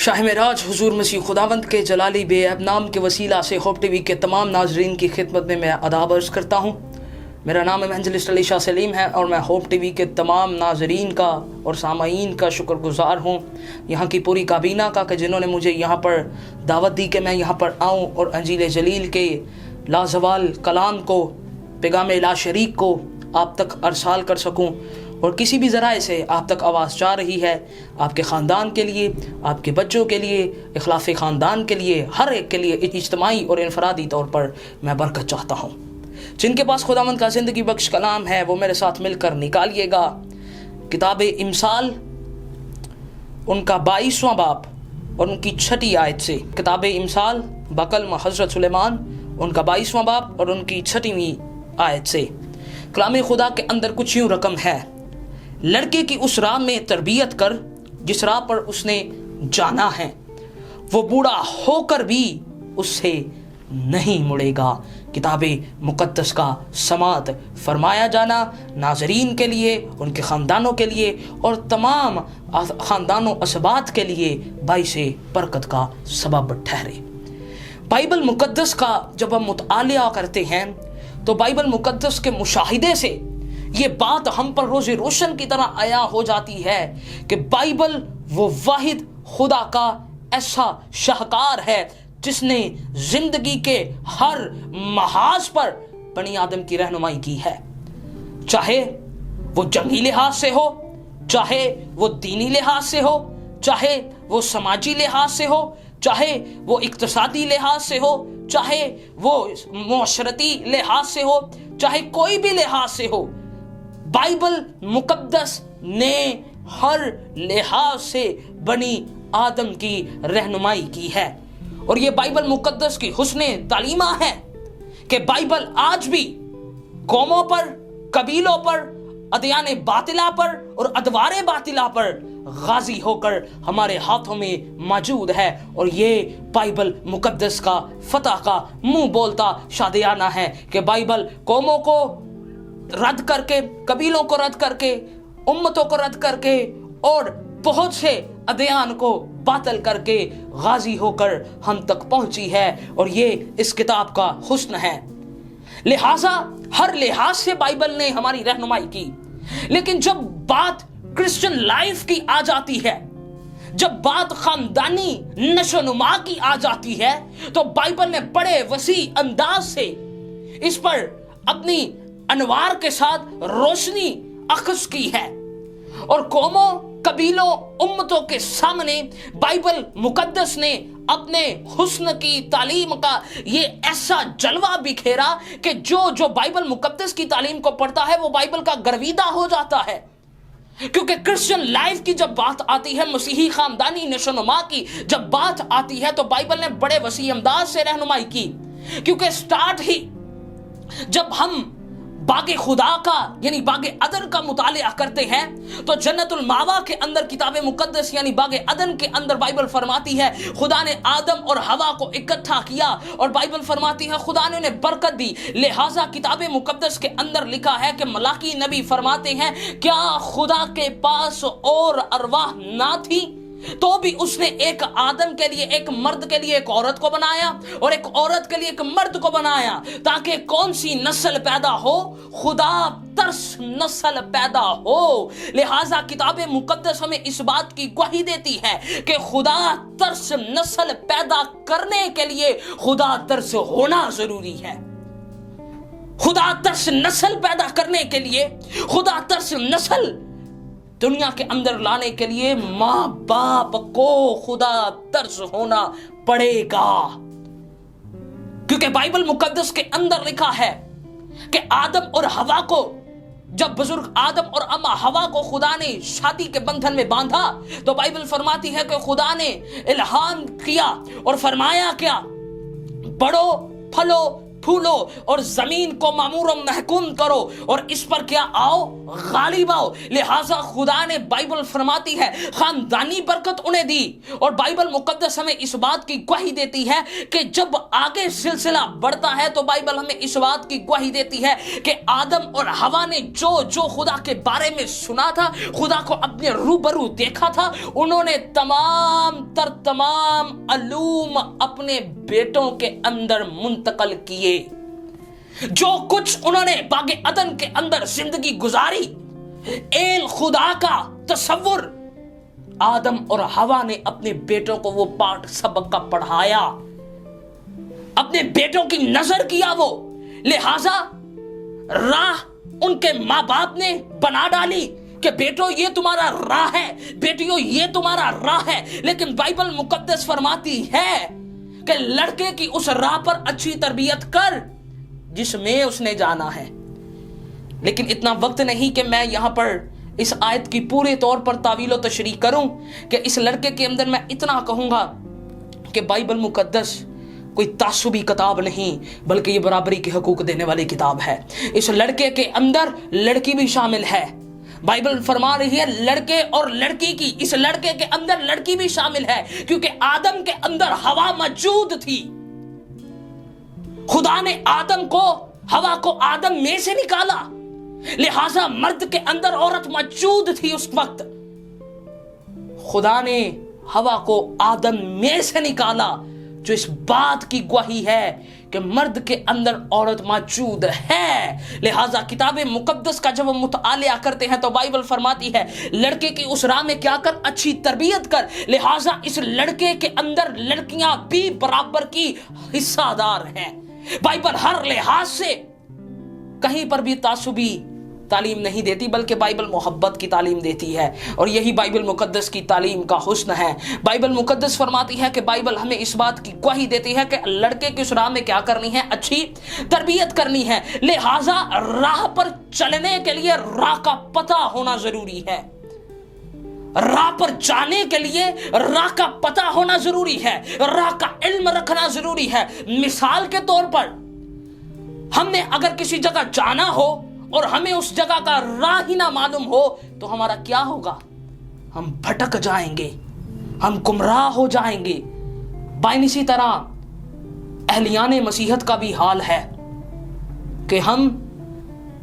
शाह मेराज हुजूर मसीह खुदावंद के जलाली बेअब नाम के वसीला से होप टीवी के तमाम नाजरीन की खिदमत में मैं अदाब अर्ज़ करता हूँ। मेरा नाम इवेंजलिस्ट अली शाह सलीम है और मैं होप टीवी के तमाम नाजरीन का और सामाईन का शुक्रगुजार हूँ, यहाँ की पूरी काबीना का, कि जिन्होंने मुझे यहाँ पर दावत दी कि मैं यहाँ पर आऊँ और अंजील जलील के लाजवाल कलाम को, पैगाम ला शरीक को आप तक अरसाल कर सकूँ और किसी भी ज़राए से आप तक आवाज़ जा रही है, आपके ख़ानदान के लिए, आपके बच्चों के लिए, इखलाफ़ ख़ानदान के लिए, हर एक के लिए इज्तिमाई और इनफरादी तौर पर मैं बरकत चाहता हूँ। जिनके पास खुदावंद का ज़िंदगी बख्श कलाम है वो मेरे साथ मिलकर निकालिएगा किताब इमसाल, उनका 22वां बाब और उनकी 6ठी आयत से। किताब इमसाल बकलम हज़रत सुलेमान, उनका 22वां बाब और उनकी 6वीं आयत से। कलाम खुदा के अंदर कुछ यूँ रकम है, लड़के की उस राह में तरबियत कर जिस राह पर उसने जाना है, वो बूढ़ा होकर भी उससे नहीं मुड़ेगा। किताबे मुकद्दस का समात फरमाया जाना नाजरीन के लिए, उनके ख़ानदानों के लिए और तमाम ख़ानदानों असबात के लिए बाइसे बरकत का सबब ठहरे। बाइबल मुकद्दस का जब हम मुतालिया करते हैं तो बाइबल मुकद्दस के मुशाहिदे से ये बात हम पर रोज़े रोशन की तरह आया हो जाती है कि बाइबल वो वाहिद खुदा का ऐसा शाहकार है जिसने जिंदगी के हर महाज पर बनी आदम की रहनुमाई की है, चाहे वो जंगी लिहाज से हो, चाहे वो दीनी लिहाज से हो, चाहे वो समाजी लिहाज से हो, चाहे वो इक्तिसादी लिहाज से हो, चाहे वो मुआशरती लिहाज से हो, चाहे कोई भी लिहाज से हो। बाइबल मुकद्दस ने हर लिहाज से बनी आदम की रहनुमाई की है और ये बाइबल मुकद्दस की हुस्ने तालीमा है कि बाइबल आज भी कौमों पर, कबीलों पर, अदयाने बातिला पर और अदवारे बातिला पर गाजी होकर हमारे हाथों में मौजूद है। और ये बाइबल मुकद्दस का फतह का मुंह बोलता शादियाना है कि बाइबल कौमों को रद्द करके, कबीलों को रद्द करके, उम्मतों को रद्द करके और बहुत से अदयान को बातल करके गाजी होकर हम तक पहुंची है और ये इस किताब का हुस्न है। लिहाजा हर लिहाज से बाइबल ने हमारी रहनुमाई की, लेकिन जब बात क्रिश्चियन लाइफ की आ जाती है, जब बात खानदानी नशोनुमा की आ जाती है, तो बाइबल ने बड़े वसी अंदाज से इस पर अपनी अनवार के साथ रोशनी अख्ज़ की है और कौमों, कबीलों, उम्मतों के सामने बाइबल मुकद्दस ने अपने हुस्न की तालीम का ये ऐसा जलवा बिखेरा कि जो बाइबल मुकद्दस की तालीम को पढ़ता है वो बाइबल का गर्विदा हो जाता है। क्योंकि क्रिश्चियन लाइफ की जब बात आती है, मसीही खानदानी नशोनुमा की जब बात आती है, तो बाइबल ने बड़े वसी अंदाज से रहनुमाई की। क्योंकि स्टार्ट ही जब हम बागे खुदा का यानी बागे अदन का मुतालिया करते हैं तो जन्नतुल मावा के अंदर किताबे मुकद्दस यानी बागे अदन के अंदर बाइबल फरमाती है खुदा ने आदम और हवा को इकट्ठा किया और बाइबल फरमाती है खुदा ने उन्हें बरकत दी। लिहाजा किताबे मुकद्दस के अंदर लिखा है कि मलाकी नबी फरमाते हैं, क्या खुदा के पास और अरवाह ना थी तो भी उसने एक आदम के लिए, एक मर्द के लिए एक औरत को बनाया और एक औरत के लिए एक मर्द को बनाया, ताकि कौन सी नस्ल पैदा हो? खुदा तरस नस्ल पैदा हो। लिहाजा किताब मुकद्दस हमें इस बात की गवाही देती है कि खुदा तरस नस्ल पैदा करने के लिए खुदा तरस होना जरूरी है। खुदा तरस नस्ल पैदा करने के लिए, खुदा तरस नस्ल दुनिया के अंदर लाने के लिए माँ बाप को खुदा तरस होना पड़ेगा। क्योंकि बाइबल मुकद्दस के अंदर लिखा है कि आदम और हवा को, जब बुजुर्ग आदम और अम्मा हवा को खुदा ने शादी के बंधन में बांधा तो बाइबल फरमाती है कि खुदा ने इल्हाम किया और फरमाया क्या? बढ़ो, फलो, फूलो और जमीन को मामूर महकूम करो और इस पर क्या आओ, गालिब आओ। लिहाजा खुदा ने, बाइबल फरमाती है, खानदानी बरकत उन्हें दी। और बाइबल मुकद्दस हमें इस बात की गवाही देती है कि जब आगे सिलसिला बढ़ता है तो बाइबल हमें इस बात की गवाही देती है कि आदम और हवा ने जो जो खुदा के बारे में सुना था, खुदा को अपने रूबरू देखा था, उन्होंने तमाम अलूम अपने बेटों के अंदर मुंतकल किए। जो कुछ उन्होंने बागे अदन के अंदर जिंदगी गुजारी, एल खुदा का तसव्वुर, आदम और हवा ने अपने बेटों को वो पाठ सबक का पढ़ाया, अपने बेटों की नजर किया वो। लिहाजा राह उनके मां बाप ने बना डाली कि बेटो ये तुम्हारा राह है, बेटियों ये तुम्हारा राह है। लेकिन बाइबल मुकद्दस फरमाती है कि लड़के की उस राह पर अच्छी तरबियत कर जिसमें उसने जाना है। लेकिन इतना वक्त नहीं कि मैं यहां पर इस आयत की पूरे तौर पर तावील और तशरीह करूं कि इस लड़के के अंदर मैं इतना कहूंगा कि बाइबल मुकद्दस कोई तासुबी किताब नहीं, बल्कि ये बराबरी के हकूक देने वाली किताब है। इस लड़के के अंदर लड़की भी शामिल है। बाइबल फरमा रही है लड़के और लड़की की, इस लड़के के अंदर लड़की भी शामिल है, क्योंकि आदम के अंदर हवा मौजूद थी। खुदा ने आदम को, हवा को आदम में से निकाला, लिहाजा मर्द के अंदर औरत मौजूद थी। उस वक्त खुदा ने हवा को आदम में से निकाला, जो इस बात की गवाही है कि मर्द के अंदर औरत मौजूद है। लिहाजा किताब मुकद्दस का जब हम मुतालिया करते हैं तो बाइबल फरमाती है लड़के की उस राह में क्या कर, अच्छी तरबियत कर। लिहाजा इस लड़के के अंदर लड़कियां भी बराबर की हिस्सादार हैं। बाइबल हर लिहाज से कहीं पर भी तासुबी तालीम नहीं देती, बल्कि बाइबल मोहब्बत की तालीम देती है, और यही बाइबल मुकद्दस की तालीम का हुस्न है। बाइबल मुकद्दस फरमाती है कि बाइबल हमें इस बात की गवाही देती है कि लड़के की उस राह में क्या करनी है, अच्छी तरबियत करनी है। लिहाजा राह पर चलने के लिए राह का पता होना जरूरी है, राह पर जाने के लिए राह का पता होना जरूरी है, राह का इल्म रखना जरूरी है। मिसाल के तौर पर हमने अगर किसी जगह जाना हो और हमें उस जगह का राह ही ना मालूम हो तो हमारा क्या होगा, हम भटक जाएंगे, हम गुमराह हो जाएंगे। बाइन इसी तरह अहलियाने मसीहत का भी हाल है कि हम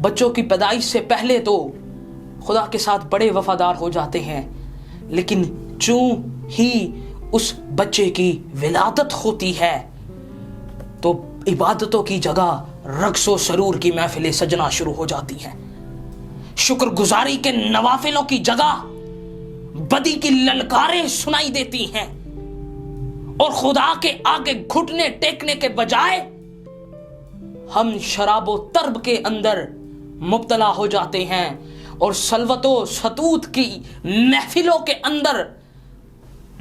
बच्चों की पैदाइश से पहले तो खुदा के साथ बड़े वफादार हो जाते हैं, लेकिन चूं ही उस बच्चे की विलादत होती है तो इबादतों की जगह रक्सो सरूर की महफिलें सजना शुरू हो जाती हैं। शुक्रगुजारी के नवाफिलों की जगह बदी की ललकारें सुनाई देती हैं, और खुदा के आगे घुटने टेकने के बजाय हम शराबो तरब के अंदर मुब्तला हो जाते हैं, और सलवतो सतूत की महफिलों के अंदर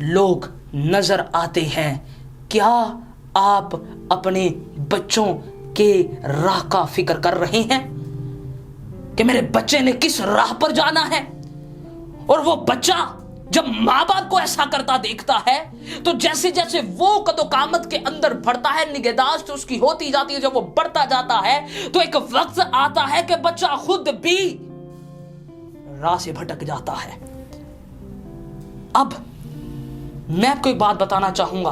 लोग नजर आते हैं। क्या आप अपने बच्चों के राह का फिक्र कर रहे हैं कि मेरे बच्चे ने किस राह पर जाना है? और वो बच्चा जब माँ बाप को ऐसा करता देखता है तो जैसे जैसे वो कदोकामत के अंदर बढ़ता है, निगहदाश्त तो उसकी होती जाती है। जब वो बढ़ता जाता है तो एक वक्त आता है कि बच्चा खुद भी राह से भटक जाता है। अब मैं आपको एक बात बताना चाहूंगा,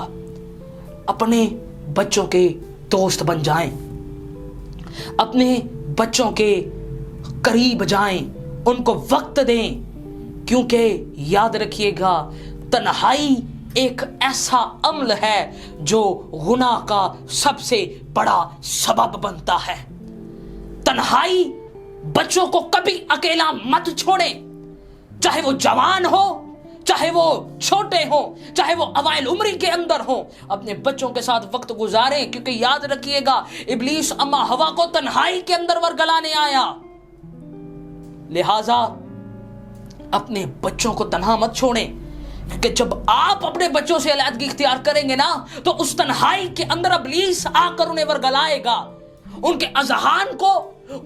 अपने बच्चों के दोस्त बन जाएं, अपने बच्चों के करीब जाएं, उनको वक्त दें, क्योंकि याद रखिएगा तन्हाई एक ऐसा अमल है जो गुनाह का सबसे बड़ा सबब बनता है। तन्हाई, बच्चों को कभी अकेला मत छोड़ें, चाहे वो जवान हो, चाहे वो छोटे हो, चाहे वो अवाइल उम्री के अंदर हो, अपने बच्चों के साथ वक्त गुजारें। क्योंकि याद रखिएगा इब्लीस अम्मा हवा को तन्हाई के अंदर वरगलाने आया। लिहाजा अपने बच्चों को तन्हा मत छोड़ें, क्योंकि जब आप अपने बच्चों से अलहदगी इख्तियार करेंगे ना तो उस तन्हाई के अंदर इब्लीस आकर उन्हें वरगलाएगा, उनके अज़हान को,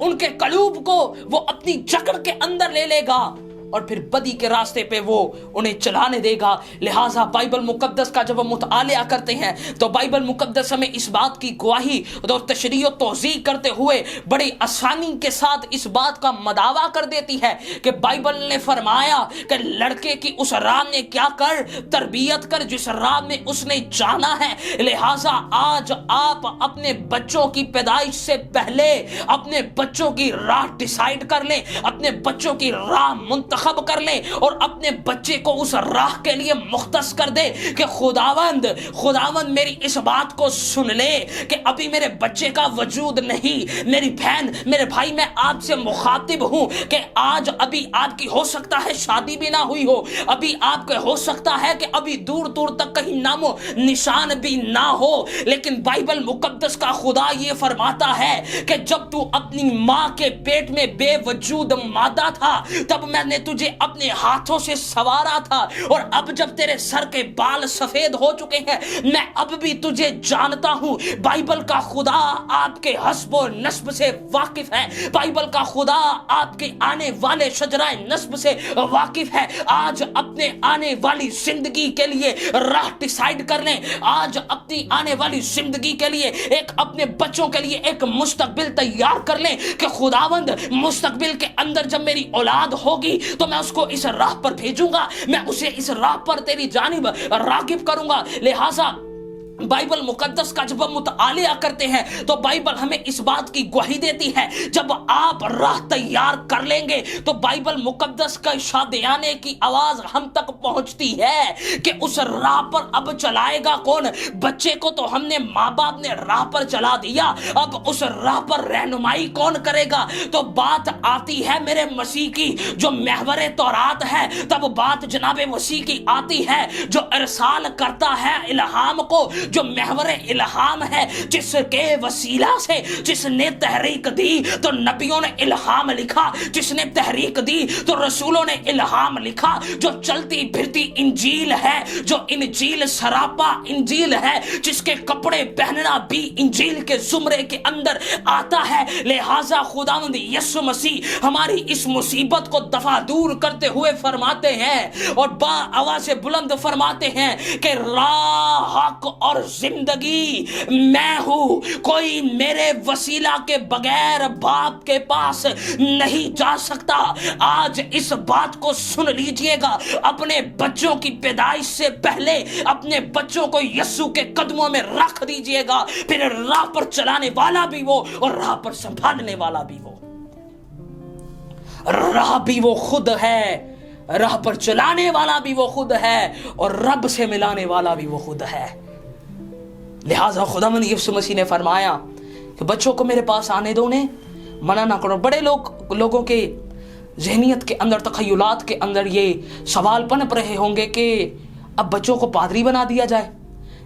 उनके कलूब को वो अपनी जकड़ के अंदर ले लेगा और फिर बदी के रास्ते पे वो उन्हें चलाने देगा। लिहाजा बाइबल मुकद्दस का जब हम मुतालिया करते हैं तो बाइबल मुकद्दस हमें इस बात की गवाही और तशरीह और तौज़ीह करते हुए बड़ी आसानी के साथ इस बात का मदावा कर देती है कि बाइबल ने फरमाया कि लड़के की उस राह में क्या कर, तरबियत कर जिस राह में उसने जाना है। लिहाजा आज आप अपने बच्चों की पैदाइश से पहले अपने बच्चों की राह डिसाइड कर लें, अपने बच्चों की राह मुंतखब कर लें और अपने बच्चे को उस राह के लिए मुख्तस कर दे कि खुदावंद मेरी इस बात को सुन ले कि अभी मेरे बच्चे का वजूद नहीं। मेरी बहन, मेरे भाई, मैं आपसे मुखातिब हूं कि आज अभी आपकी हो सकता है शादी भी ना हुई हो, अभी आपके हो सकता है कि अभी दूर दूर तक कहीं नामो निशान भी ना हो, लेकिन बाइबल मुकद्दस का खुदा ये फरमाता है कि जब तू अपनी मां के पेट में बेवजूद मादा था तब मैंने तुझे अपने हाथों से संवारा था, और अब जब तेरे सर के बाल सफेद हो चुके हैं मैं अब भी तुझे जानता हूं। बाइबल का खुदा आपके हस्ब और नस्ब से वाकिफ है, बाइबल का खुदा आपके आने वाले शजराए नस्ब से वाकिफ है। आज अपने आने वाली जिंदगी के लिए राह डिसाइड कर लें, आज अपनी आने वाली जिंदगी के लिए एक अपने बच्चों के लिए एक मुस्तकबिल तैयार कर लें कि खुदावंद मुस्तकबिल के अंदर जब मेरी औलाद होगी तो मैं उसको इस राह पर भेजूंगा, मैं उसे इस राह पर तेरी जानिब रागिब करूंगा। लिहाजा बाइबल मुकद्दस का जब हम मुतालिया करते हैं तो बाइबल हमें इस बात की गवाही देती है, जब आप राह तैयार कर लेंगे तो बाइबल मुकद्दस का शादियाने की आवाज हम तक पहुंचती है कि उस राह पर अब चलाएगा कौन। बच्चे को तो हमने माँ बाप ने राह पर चला दिया, अब उस राह पर रहनुमाई कौन करेगा। तो बात आती है मेरे मसीह की जो महवरे तौरात है, तब बात जनाबे मसीह की आती है जो इरसाल करता है इल्हाम को, जो महवर इल्हाम है, जिसके वसीला से जिसने तहरीक दी तो नबियों ने इल्हाम लिखा, जिसने तहरीक दी तो रसूलों ने इल्हाम लिखा, जो चलती फिरती इंजील है, जो इंजील सरापा इंजील है, जिसके कपड़े पहनना भी इंजील के जुमरे के अंदर आता है। लिहाजा खुदावंद यीशु मसीह हमारी इस मुसीबत को दफा दूर करते हुए फरमाते हैं और बा आवाज से बुलंद फरमाते हैं कि राह हक और जिंदगी मैं हूं, कोई मेरे वसीला के बगैर बाप के पास नहीं जा सकता। आज इस बात को सुन लीजिएगा, अपने बच्चों की पैदाइश से पहले अपने बच्चों को यीशु के कदमों में रख दीजिएगा, फिर राह पर चलाने वाला भी वो और राह पर संभालने वाला भी वो। राह भी वो खुद है, राह पर चलाने वाला भी वो खुद है और रब से मिलाने वाला भी वो खुद है। लिहाजा खुदावंद यीशु मसीह ने फरमाया कि बच्चों को मेरे पास आने दो, उन्हें मना ना करो। बड़े लोगों के ज़हनियत के अंदर, तखय्युलात के अंदर ये सवाल पनप रहे होंगे कि अब बच्चों को पादरी बना दिया जाए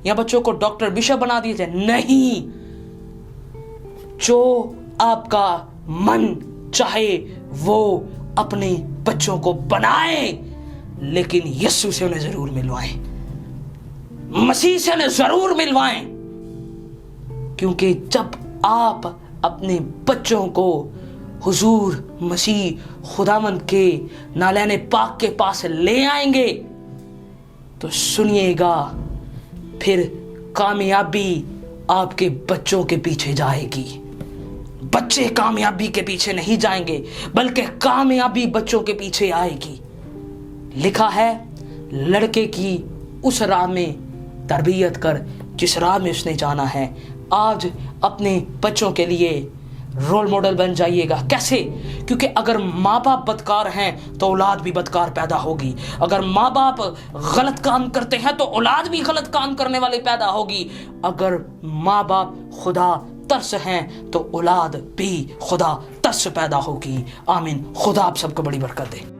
या बच्चों को डॉक्टर बिशप बना दिया जाए। नहीं, जो आपका मन चाहे वो अपने बच्चों को बनाए, लेकिन यीशु से उन्हें जरूर मिलवाएं, मसीह से उन्हें जरूर मिलवाएं, क्योंकि जब आप अपने बच्चों को हुजूर मसीह खुदावंद के नालैन पाक के पास ले आएंगे तो सुनिएगा, फिर कामयाबी आपके बच्चों के पीछे जाएगी। बच्चे कामयाबी के पीछे नहीं जाएंगे, बल्कि कामयाबी बच्चों के पीछे आएगी। लिखा है, लड़के की उस राह में तरबियत कर जिस राह में उसने जाना है। आज अपने बच्चों के लिए रोल मॉडल बन जाइएगा। कैसे? क्योंकि अगर माँ बाप बदकार हैं तो औलाद भी बदकार पैदा होगी, अगर माँ बाप गलत काम करते हैं तो औलाद भी गलत काम करने वाली पैदा होगी, अगर माँ बाप खुदा तरस हैं तो औलाद भी खुदा तरस पैदा होगी। आमीन। खुदा आप सबको बड़ी बरकत दे।